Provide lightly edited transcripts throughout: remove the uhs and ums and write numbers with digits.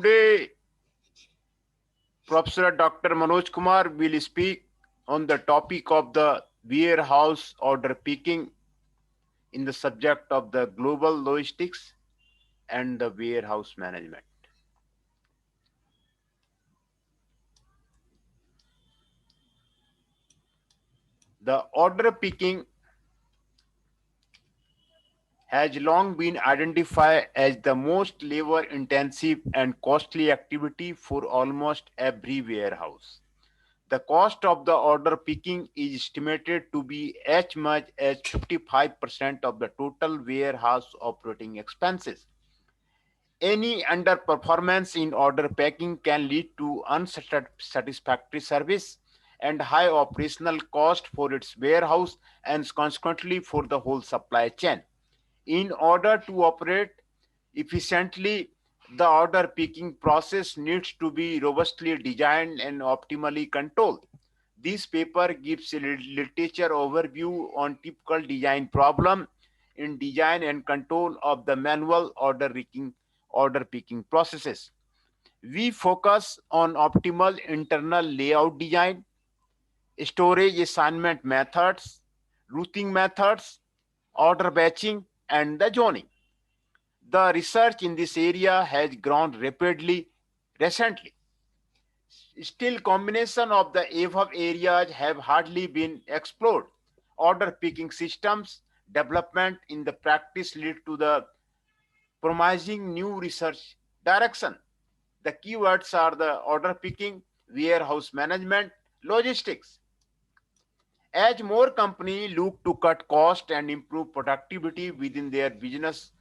Today, Professor Dr. Manoj Kumar will speak on the topic of the warehouse order picking in the subject of the global logistics and the warehouse management. The order picking has long been identified as the most labor intensive and costly activity for almost every warehouse. The cost of the order picking is estimated to be as much as 55% of the total warehouse operating expenses. Any underperformance in order packing can lead to unsatisfactory service and high operational cost for its warehouse and consequently for the whole supply chain. In order to operate efficiently, the order picking process needs to be robustly designed and optimally controlled. This paper gives a literature overview on typical design problem in design and control of the manual order picking processes. We focus on optimal internal layout design, storage assignment methods, routing methods, order batching, and the zoning. The research in this area has grown rapidly recently. Still, combination of the above areas have hardly been explored. Order picking systems development in the practice lead to the promising new research direction. The keywords are the order picking, warehouse management, logistics. As more companies look to cut cost and improve productivity within their business,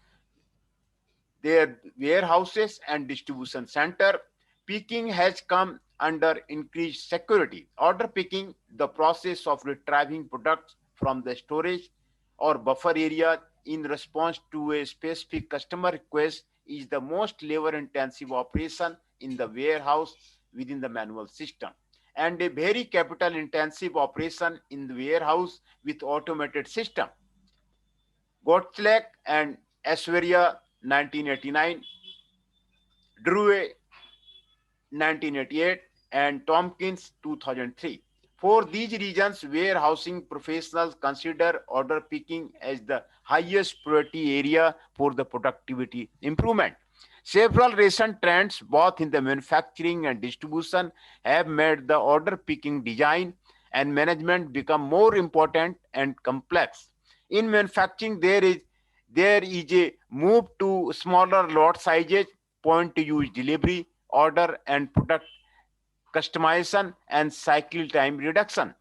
their warehouses and distribution center, picking has come under increased security. Order picking, the process of retrieving products from the storage or buffer area in response to a specific customer request, is the most labor intensive operation in the warehouse within the manual system, and a very capital intensive operation in the warehouse with automated system. Gottschalk and Aishwarya 1989, Drew 1988, and Tompkins 2003. For these reasons, warehousing professionals consider order picking as the highest priority area for the productivity improvement. Several recent trends, both in the manufacturing and distribution, have made the order picking design and management become more important and complex. In manufacturing, there is a move to smaller lot sizes, point to use delivery, order and product customization, and cycle time reduction.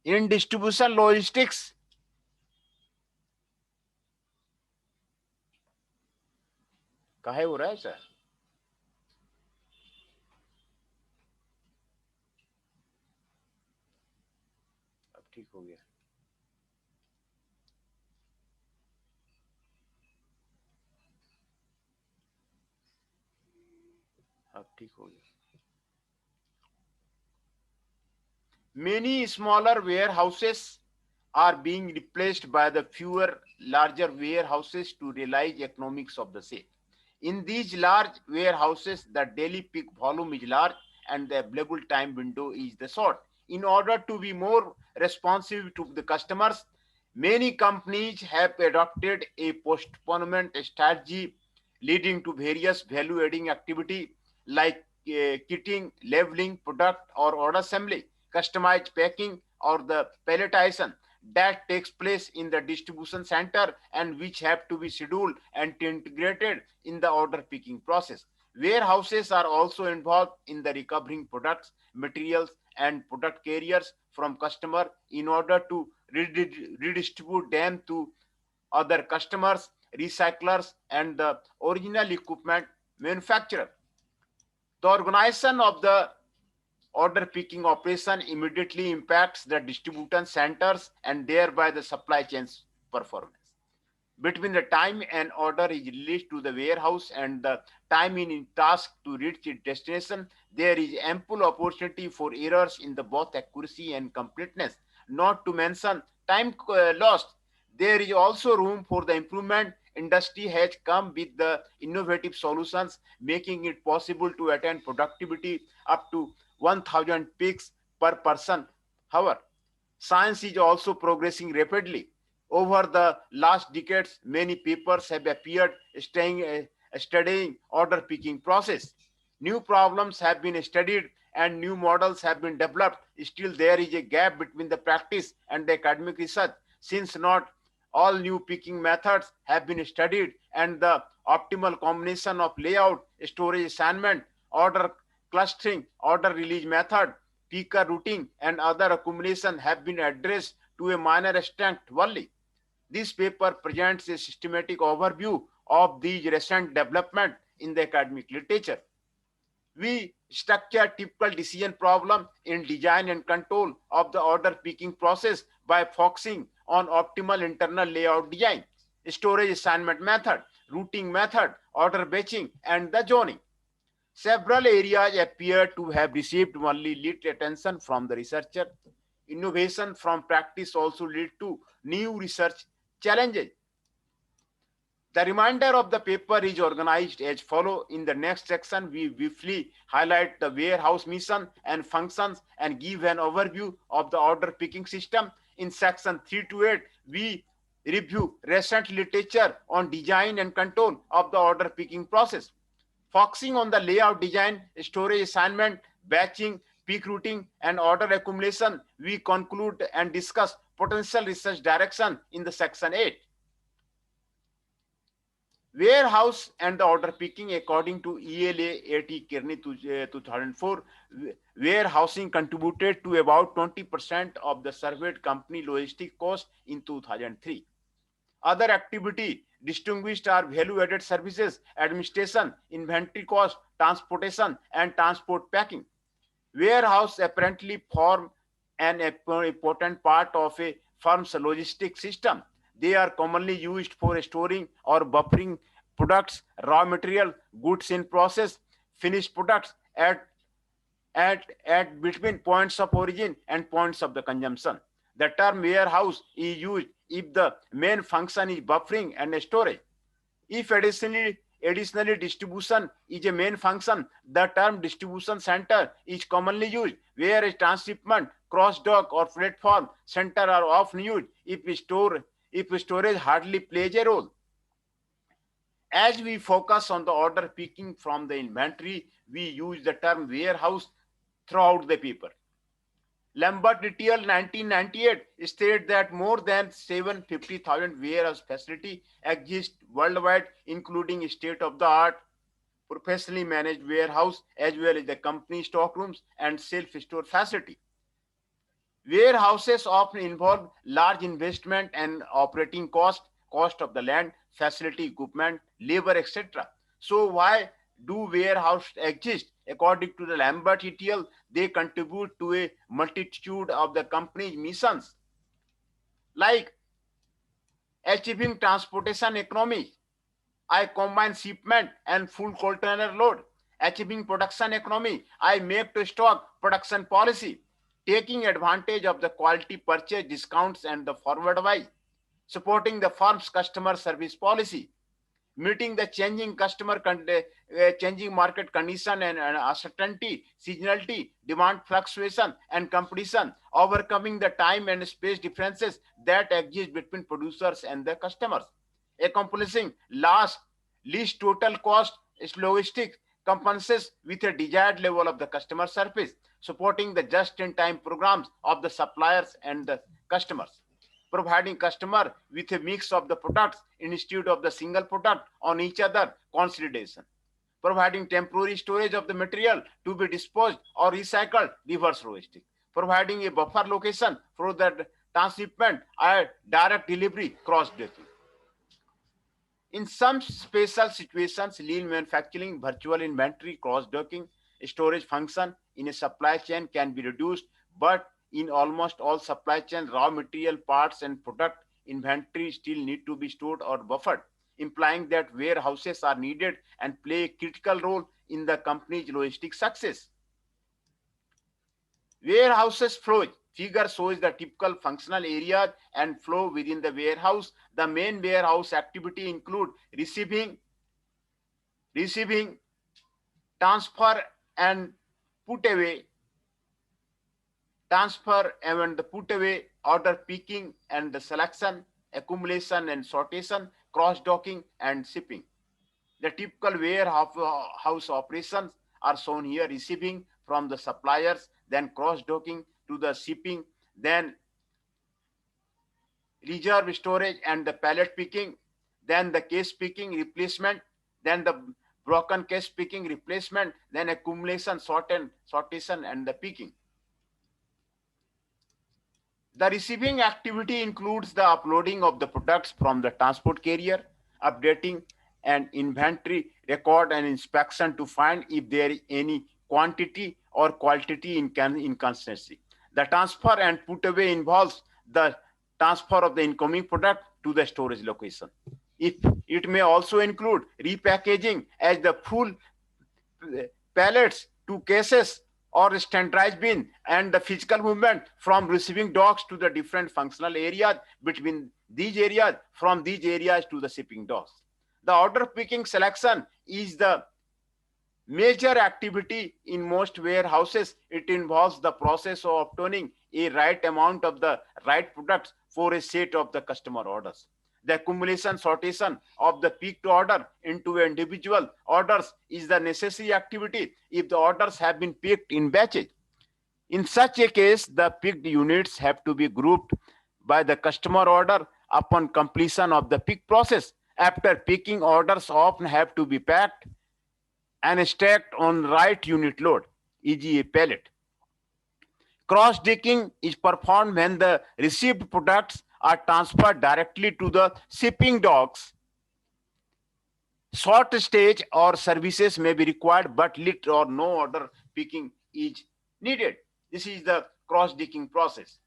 In distribution logistics, काहे हो रहा है sir? अब ठीक हो गया. अब ठीक हो गया. Many smaller warehouses are being replaced by the fewer larger warehouses to realize economics of the sale. In these large warehouses, the daily peak volume is large and the available time window is the short. In order to be more responsive to the customers, many companies have adopted a postponement strategy leading to various value-adding activity like kitting, labeling, product or order assembly, customized packing, or the palletization that takes place in the distribution center and which have to be scheduled and integrated in the order picking process. Warehouses are also involved in the recovering products, materials, and product carriers from customer in order to redistribute them to other customers, recyclers, and the original equipment manufacturer. The organization of the order picking operation immediately impacts the distribution centers and thereby the supply chain's performance. Between the time an order is released to the warehouse and the time in task to reach its destination, there is ample opportunity for errors in the both accuracy and completeness, not to mention time lost. There is also room for the improvement industry has come with the innovative solutions, making it possible to attain productivity up to 1000 peaks per person. However, science is also progressing rapidly. Over the last decades, many papers have appeared studying order picking process. New problems have been studied and new models have been developed. Still, there is a gap between the practice and the academic research, since not all new picking methods have been studied and the optimal combination of layout, storage assignment, order clustering, order release method, picker routing, and other accumulation have been addressed to a minor extent only. This paper presents a systematic overview of these recent developments in the academic literature. We structure typical decision problem in design and control of the order picking process by focusing on optimal internal layout design, storage assignment method, routing method, order batching, and the zoning. Several areas appear to have received only little attention from the researcher. Innovation from practice also lead to new research challenges. The remainder of the paper is organized as follows. In the next section, we briefly highlight the warehouse mission and functions and give an overview of the order picking system. In section 3 to 8, we review recent literature on design and control of the order picking process. Focusing on the layout design, storage assignment, batching, peak routing, and order accumulation, we conclude and discuss potential research direction in the section 8. Warehouse and the order picking. According to ELA AT Kearney 2004, warehousing contributed to about 20% of the surveyed company logistic cost in 2003. Other activity distinguished are value-added services, administration, inventory cost, transportation, and transport packing. Warehouse apparently form an important part of a firm's logistic system. They are commonly used for storing or buffering products, raw material, goods in process, finished products at between points of origin and points of the consumption. The term warehouse is used if the main function is buffering and storage. If additionally distribution is a main function, the term distribution center is commonly used, whereas transshipment, cross-dock, or platform center are often used if storage hardly plays a role. As we focus on the order picking from the inventory, we use the term warehouse throughout the paper. Lambert et al. 1998 stated that more than 750,000 warehouse facilities exist worldwide, including state-of-the-art professionally managed warehouse as well as the company stockrooms and self-store facility. Warehouses often involve large investment and operating cost of the land, facility, equipment, labor, etc. So why do warehouses exist? According to the Lambert et al., they contribute to a multitude of the company's missions, like achieving transportation economy. I combine shipment and full container load. Achieving production economy, I make to stock production policy. Taking advantage of the quality purchase discounts and the forward buy. Supporting the firm's customer service policy. Meeting the changing market condition and uncertainty, seasonality, demand fluctuation, and competition, overcoming the time and space differences that exist between producers and the customers, accomplishing least total cost logistics compensates with a desired level of the customer service, supporting the just-in-time programs of the suppliers and the customers, providing customer with a mix of the products instead of the single product on each other consolidation, providing temporary storage of the material to be disposed or recycled, reverse logistic, providing a buffer location for the transshipment or direct delivery, cross-docking. In some special situations, lean manufacturing, virtual inventory, cross-docking, storage function in a supply chain can be reduced, but in almost all supply chain, raw material, parts, and product inventory still need to be stored or buffered, implying that warehouses are needed and play a critical role in the company's logistic success. Warehouses Figure shows the typical functional areas and flow within the warehouse. The main warehouse activity include receiving, transfer and put away, transfer and the put away, order picking and the selection, accumulation and sortation, cross docking and shipping. The typical warehouse operations are shown here: receiving from the suppliers, then cross docking to the shipping, then reserve storage and the pallet picking, then the case picking replacement, then the broken case picking replacement, then accumulation, sortation and the picking. The receiving activity includes the uploading of the products from the transport carrier, updating an inventory record and inspection to find if there is any quantity or quality inconsistency. The transfer and put away involves the transfer of the incoming product to the storage location. It may also include repackaging as the full pallets to cases or standardized bin, and the physical movement from receiving docks to the different functional areas, between these areas, from these areas to the shipping docks. The order picking selection is the major activity in most warehouses. It involves the process of obtaining a right amount of the right products for a set of the customer orders. The accumulation sortation of the picked order into individual orders is the necessary activity if the orders have been picked in batches. In such a case, the picked units have to be grouped by the customer order upon completion of the pick process. After picking, orders often have to be packed and stacked on right unit load, e.g. a pallet. Cross-docking is performed when the received products are transferred directly to the shipping docks. Short stage or services may be required, but little or no order picking is needed. This is the cross-docking process.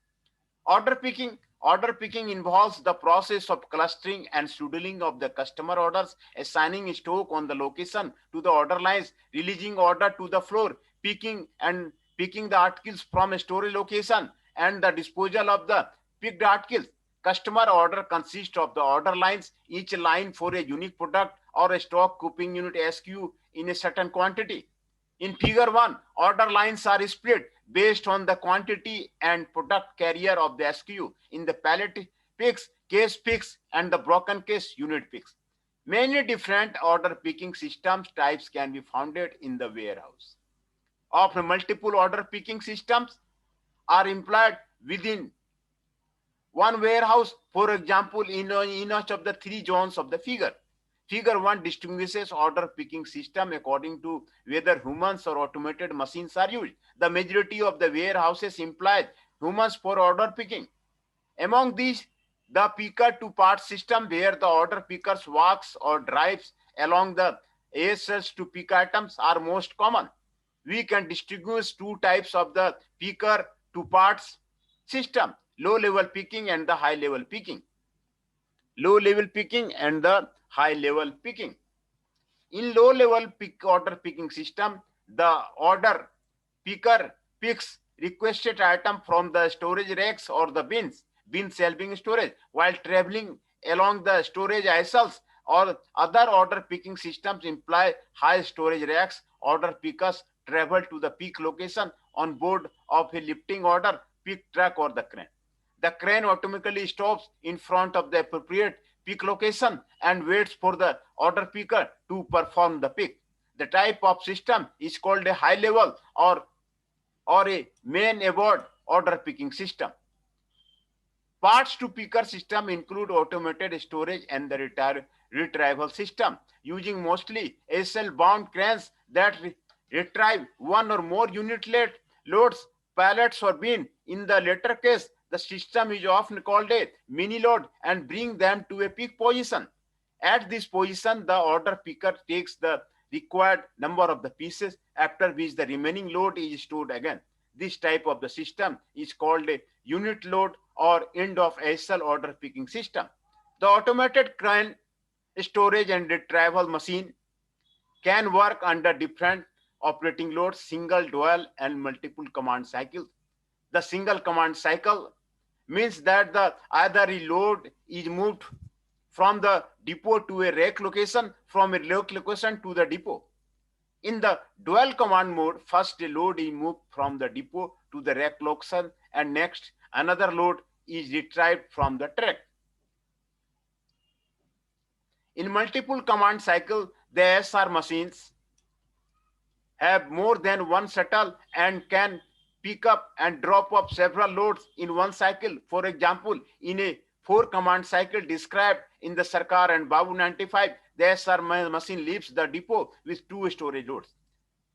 Order picking involves the process of clustering and scheduling of the customer orders, assigning stock on the location to the order lines, releasing order to the floor, picking the articles from a storage location, and the disposal of the picked articles. Customer order consists of the order lines, each line for a unique product or a stock keeping unit SKU in a certain quantity. In figure 1, order lines are split based on the quantity and product carrier of the SKU in the pallet picks, case picks, and the broken case unit picks. Many different order picking systems types can be found in the warehouse. Of multiple order picking systems are employed within one warehouse, for example, in each of the three zones of the figure. Figure 1 distinguishes order picking system according to whether humans or automated machines are used. The majority of the warehouses employ humans for order picking. Among these, the picker to part system, where the order pickers walks or drives along the ASLs to pick items, are most common. We can distinguish two types of the picker to parts system: low level picking and the high level picking. Low level picking and the high level picking. In low level order picking system, the order picker picks requested item from the storage racks or the bin shelving storage. While traveling along the storage aisles or other order picking systems employ high storage racks, order pickers travel to the pick location on board of a lifting order pick truck or the crane. The crane automatically stops in front of the appropriate pick location and waits for the order picker to perform the pick. The type of system is called a high level or a main aboard order picking system. Parts to picker system include automated storage and the retrieval system, using mostly SL bound cranes that retrieve one or more unit loads, pallets or bin. In the latter case, the system is often called a mini load and bring them to a pick position. At this position, the order picker takes the required number of the pieces, after which the remaining load is stored again. This type of the system is called a unit load or end of SL order picking system. The automated crane, storage and retrieval machine can work under different operating loads, single, dual, and multiple command cycles. The single command cycle means that the either a load is moved from the depot to a rack location, from a rack location to the depot. In the dual command mode, first a load is moved from the depot to the rack location, and next another load is retrieved from the track. In multiple command cycle, the SR machines have more than one shuttle and can pick up and drop off several loads in one cycle. For example, in a 4 command cycle described in the Sarkar and Babu 95, the SR machine leaves the depot with 2 storage loads,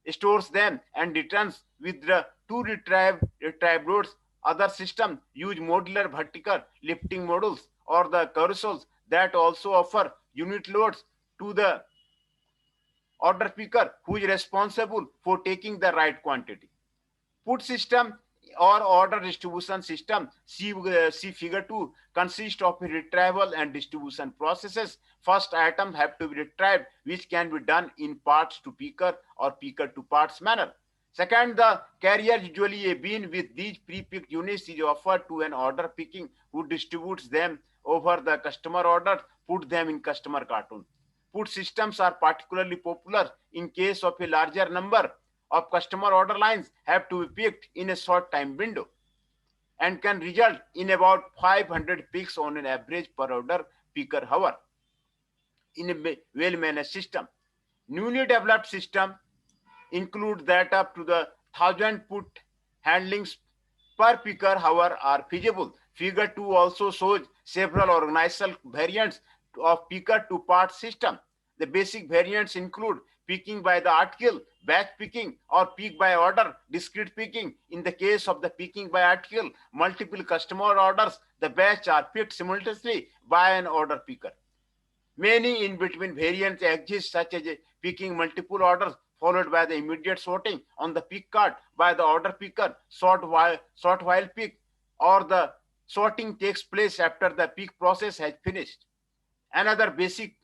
stores them and returns with the 2 retrieved loads. Other systems use modular vertical lifting modules or the carousels that also offer unit loads to the order picker, who is responsible for taking the right quantity. Put system or order distribution system, see figure 2, consists of retrieval and distribution processes. First items have to be retrieved, which can be done in parts to picker or picker to parts manner. Second, the carrier, usually a bin with these pre-picked units, is offered to an order picking, who distributes them over the customer order, put them in customer cartoon. Put systems are particularly popular in case of a larger number of customer order lines have to be picked in a short time window, and can result in about 500 picks on an average per order picker hour in a well-managed system. Newly developed system include that up to the 1,000 put handlings per picker hour are feasible. Figure 2 also shows several organizational variants of picker to part system. The basic variants include picking by the article, batch picking, or pick by order, discrete picking. In the case of the picking by article, multiple customer orders, the batch are picked simultaneously by an order picker. Many in-between variants exist, such as picking multiple orders followed by the immediate sorting on the pick card by the order picker, sort while pick, or the sorting takes place after the pick process has finished. Another basic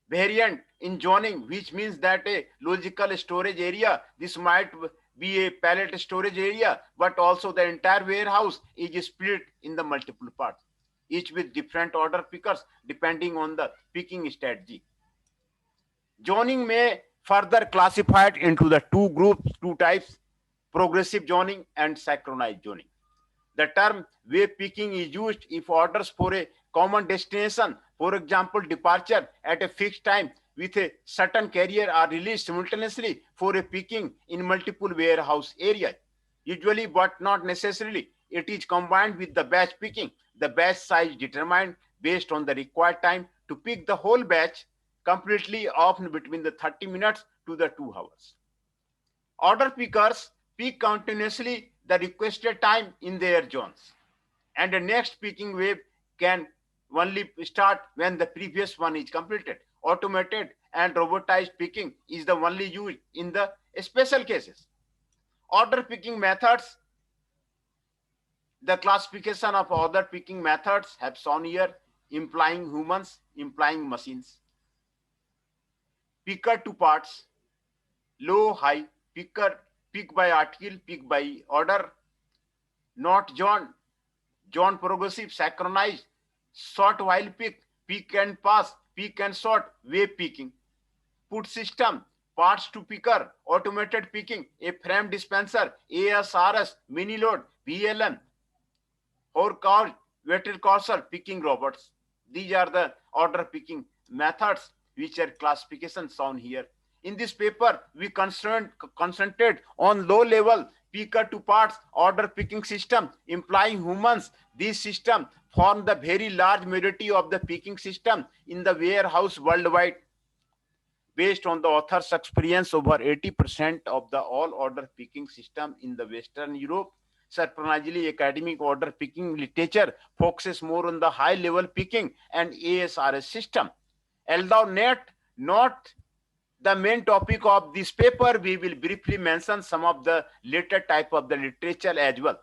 variant in zoning, which means that a logical storage area, this might be a pallet storage area, but also the entire warehouse is split in the multiple parts, each with different order pickers depending on the picking strategy. Zoning may further classified into the two types: progressive zoning and synchronized zoning. The term wave picking is used if orders for a common destination, for example, departure at a fixed time with a certain carrier, are released simultaneously for a picking in multiple warehouse areas. Usually, but not necessarily, it is combined with the batch picking. The batch size determined based on the required time to pick the whole batch completely, often between the 30 minutes to the 2 hours. Order pickers pick continuously the requested time in their zones, and the next picking wave can only start when the previous one is completed. Automated and robotized picking is the only used in the special cases. Order picking methods. The classification of order picking methods have shown here, implying humans, implying machines. Picker to parts, low, high, picker, pick by article, pick by order, not zone progressive, synchronized, sort while pick, pick and pass, pick and sort, wave picking. Put system, parts to picker, automated picking, a frame dispenser, ASRS, mini load, VLM, or weighted cursor picking robots. These are the order picking methods which are classifications shown here. In this paper, we concentrate on low-level picker to parts order picking system, implying humans. These systems form the very large majority of the picking system in the warehouse worldwide. Based on the author's experience, over 80% of the all order picking system in the Western Europe. Surprisingly, academic order picking literature focuses more on the high-level picking and ASRS system. Although not the main topic of this paper, we will briefly mention some of the later type of the literature as well.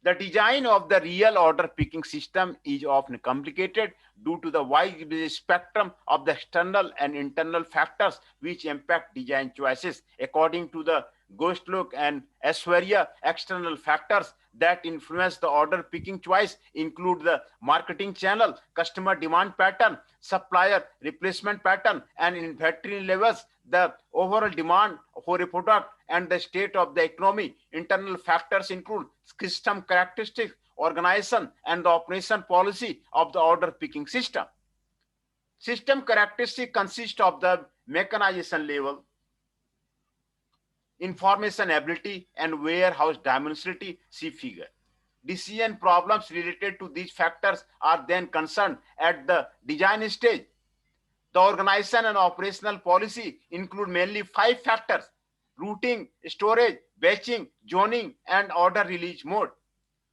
The design of the real order picking system is often complicated due to the wide spectrum of the external and internal factors which impact design choices. According to the ghost look, and Aishwarya. External factors that influence the order picking choice include the marketing channel, customer demand pattern, supplier replacement pattern, and inventory levels, the overall demand for a product, and the state of the economy. Internal factors include system characteristics, organization, and the operation policy of the order picking system. System characteristics consist of the mechanization level, information ability, and warehouse dimensionality. See figure. Decision problems related to these factors are then concerned at the design stage. The organization and operational policy include mainly 5 factors: routing, storage, batching, zoning, and order release mode.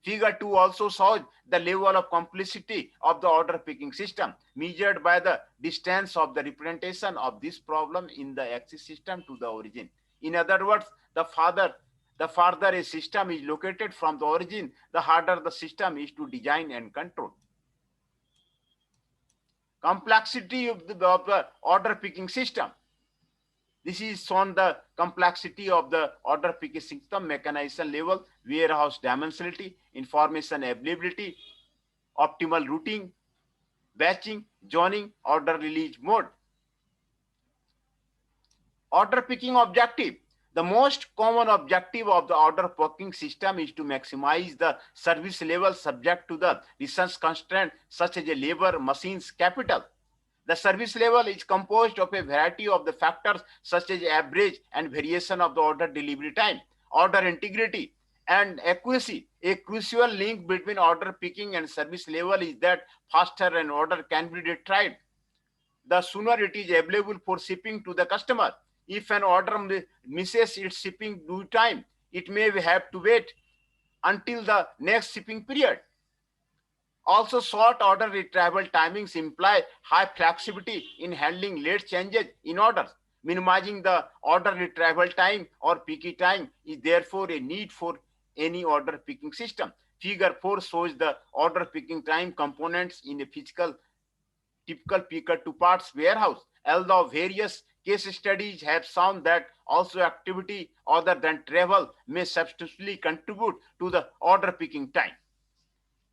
Figure 2 also shows the level of complexity of the order picking system measured by the distance of the representation of this problem in the axis system to the origin. In other words, the farther a system is located from the origin, the harder the system is to design and control. Complexity of the order picking system. This is shown the complexity of the order picking system: mechanization level, warehouse dimensionality, information availability, optimal routing, batching, zoning, order release mode. Order picking objective. The most common objective of the order picking system is to maximize the service level subject to the resource constraint such as labor, machines, capital. The service level is composed of a variety of the factors such as average and variation of the order delivery time, order integrity, and accuracy. A crucial link between order picking and service level is that faster an order can be retrieved, the sooner it is available for shipping to the customer. If an order misses its shipping due time, it may have to wait until the next shipping period. Also, short order retrieval timings imply high flexibility in handling late changes in orders. Minimizing the order retrieval time or picky time is therefore a need for any order picking system. Figure 4 shows the order picking time components in a typical picker to parts warehouse. Although various case studies have shown that also activity other than travel may substantially contribute to the order picking time.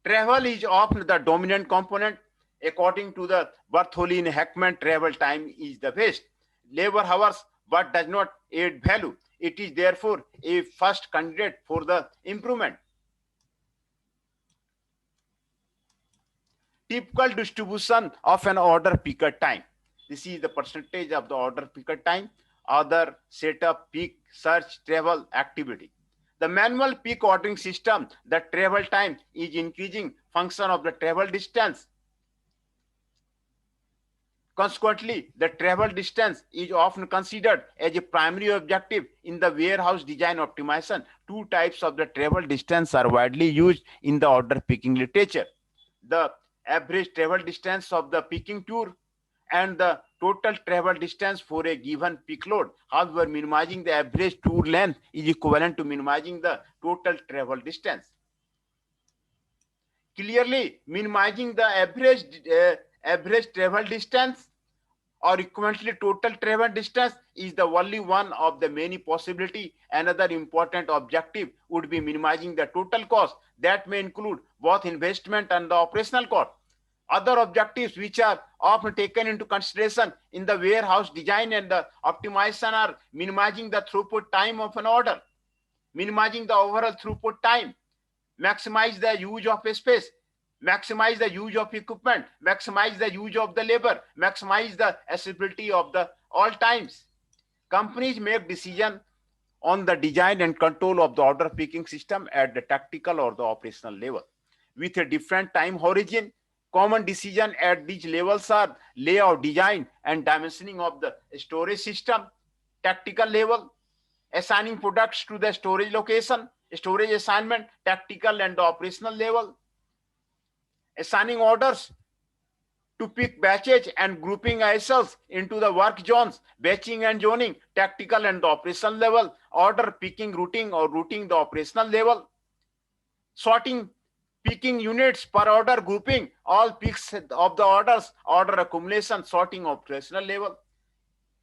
Travel is often the dominant component. According to the Bartholin Heckman, travel time is the best labor hours but does not add value. It is therefore a first candidate for the improvement. Typical distribution of an order picker time. This is the percentage of the order picker time, other setup, pick, search, travel, activity. The manual peak ordering system, the travel time is increasing function of the travel distance. Consequently, the travel distance is often considered as a primary objective in the warehouse design optimization. 2 types of the travel distance are widely used in the order picking literature: the average travel distance of the picking tour and the total travel distance for a given peak load. However, minimizing the average tour length is equivalent to minimizing the total travel distance. Clearly, minimizing the average travel distance or equivalently total travel distance is the only one of the many possibility. Another important objective would be minimizing the total cost. That may include both investment and the operational cost. Other objectives which are often taken into consideration in the warehouse design and the optimization are minimizing the throughput time of an order, minimizing the overall throughput time, maximize the use of space, maximize the use of equipment, maximize the use of the labor, maximize the accessibility of the all times. Companies make decisions on the design and control of the order picking system at the tactical or the operational level. With a different time horizon, common decision at these levels are layout, design, and dimensioning of the storage system, tactical level, assigning products to the storage location, storage assignment, tactical and operational level, assigning orders to pick batches and grouping ourselves into the work zones, batching and zoning, tactical and operational level, order picking, routing or routing the operational level, sorting, picking units per order, grouping all picks of the orders, order accumulation, sorting operational level.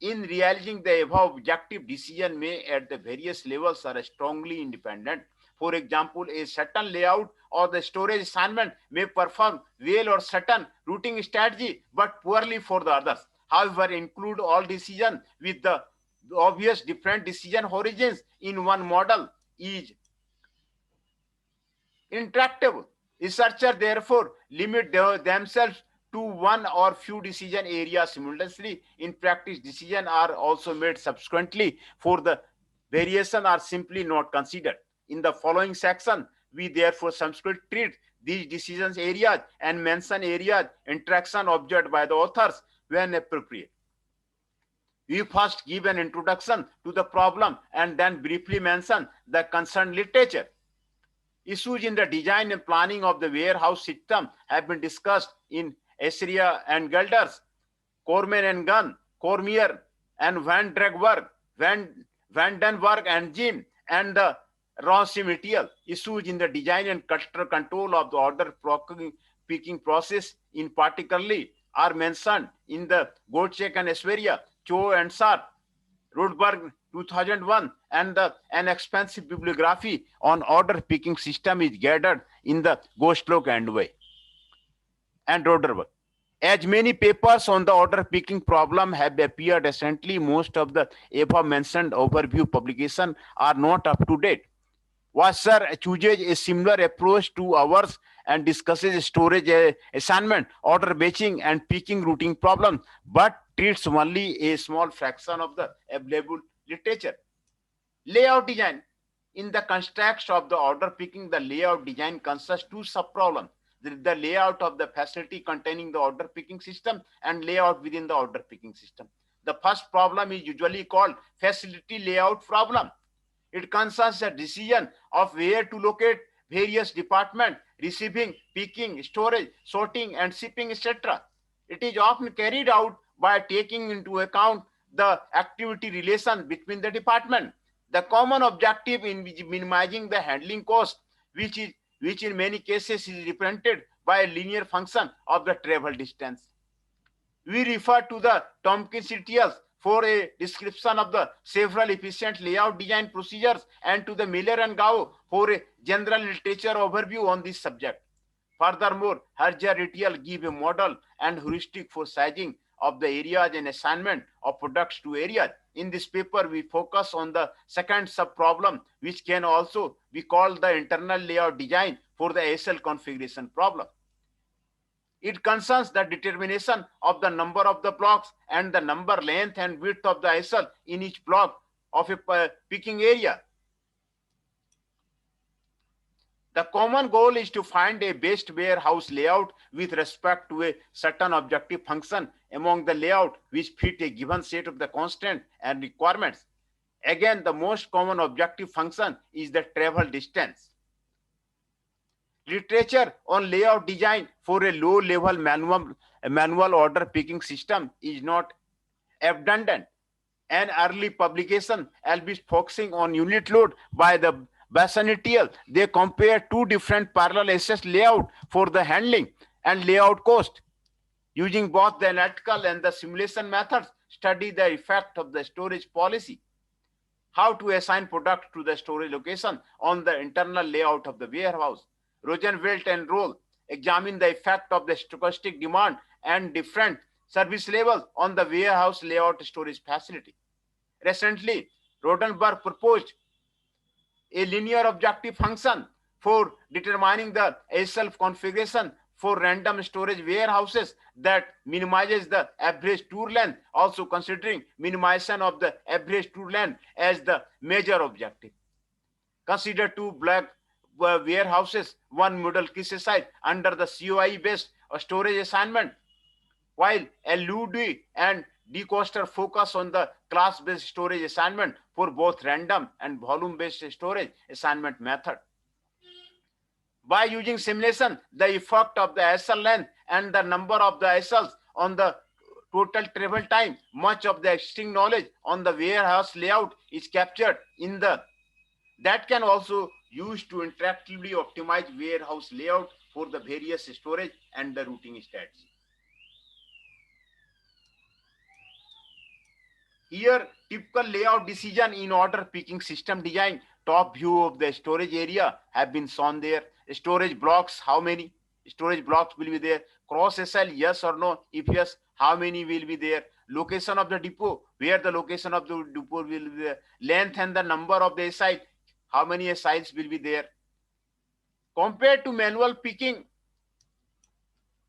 In realizing the above, objective decision may at the various levels are strongly independent. For example, a certain layout or the storage assignment may perform well or certain routing strategy but poorly for the others. However, include all decisions with the obvious different decision origins in one model is intractable. Researchers therefore limit themselves to one or few decision areas simultaneously. In practice, decisions are also made subsequently for the variation are simply not considered. In the following section, we therefore subsequently treat these decisions areas and mention areas interaction observed by the authors when appropriate. We first give an introduction to the problem and then briefly mention the concerned literature. Issues in the design and planning of the warehouse system have been discussed in Esria and Gelders, Corman and Gunn, Cormier and Van Dregberg, Van Den Berg and Jim, and the Rossi material. Issues in the design and control of the order picking process in particularly are mentioned in the Goldcheck and Esveria, Cho and Sharp, Rudberg 2001, and an expensive bibliography on order picking system is gathered in the Gostlock and Way and Roderberg. As many papers on the order picking problem have appeared recently, most of the above mentioned overview publications are not up to date. Wasser chooses a similar approach to ours and discusses storage assignment, order batching, and picking routing problems, but treats only a small fraction of the available literature. Layout design. In the context of the order picking, the layout design consists two sub-problems. The layout of the facility containing the order picking system and layout within the order picking system. The first problem is usually called facility layout problem. It concerns the decision of where to locate various departments, receiving, picking, storage, sorting, and shipping, etc. It is often carried out by taking into account the activity relation between the departments. The common objective in minimizing the handling cost, which in many cases is represented by a linear function of the travel distance. We refer to the Tompkins et al. For a description of the several efficient layout design procedures and to the Miller and Gao for a general literature overview on this subject. Furthermore, Harjar et al. Give a model and heuristic for sizing of the areas and assignment of products to areas. In this paper, we focus on the second sub-problem, which can also be called the internal layout design for the ASL configuration problem. It concerns the determination of the number of the blocks and the number, length, and width of the ASL in each block of a picking area. The common goal is to find a best warehouse layout with respect to a certain objective function among the layout which fit a given set of the constraints and requirements. Again, the most common objective function is the travel distance. Literature on layout design for a low-level manual order picking system is not abundant. An early publication, albeit focusing on unit load by the Basson et al., they compare two different parallel access layout for the handling and layout cost. Using both the analytical and the simulation methods, study the effect of the storage policy. How to assign product to the storage location on the internal layout of the warehouse. Rosenfeld and Roll examine the effect of the stochastic demand and different service levels on the warehouse layout storage facility. Recently, Rodenberg proposed a linear objective function for determining the ASL configuration for random storage warehouses that minimizes the average tour length, also considering minimization of the average tour length as the major objective. Consider two black warehouses, one middle key size under the COI-based storage assignment, while LUD and DCoster focus on the class-based storage assignment for both random and volume-based storage assignment method. By using simulation, the effect of the ASL length and the number of the ASLs on the total travel time, much of the existing knowledge on the warehouse layout is captured in the that can also used to interactively optimize warehouse layout for the various storage and the routing strategy. Here, typical layout decision in order picking system design. Top view of the storage area have been shown there. Storage blocks, how many storage blocks will be there? Cross SL, yes or no? If yes, how many will be there? Location of the depot, where the location of the depot will be there. Length and the number of the SI, how many SIs will be there? Compared to manual picking,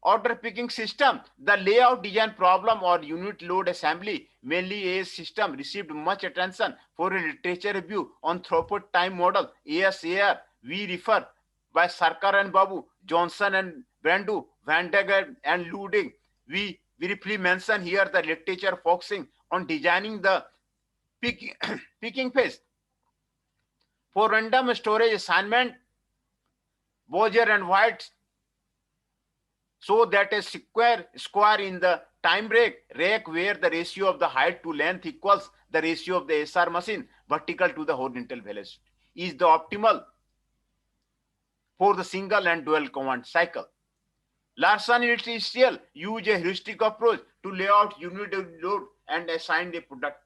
order picking system, the layout design problem or unit load assembly, mainly AS system, received much attention for a literature review on throughput time model, ASAR. We refer by Sarkar and Babu, Johnson and Brandu, Van Degger and Luding. We briefly mention here the literature focusing on designing the picking, picking phase. For random storage assignment, Boger and White so that a square in the time rack where the ratio of the height to length equals the ratio of the SR machine vertical to the horizontal velocity is the optimal for the single and dual command cycle. Larson et al. Use a heuristic approach to lay out unit load and assign a product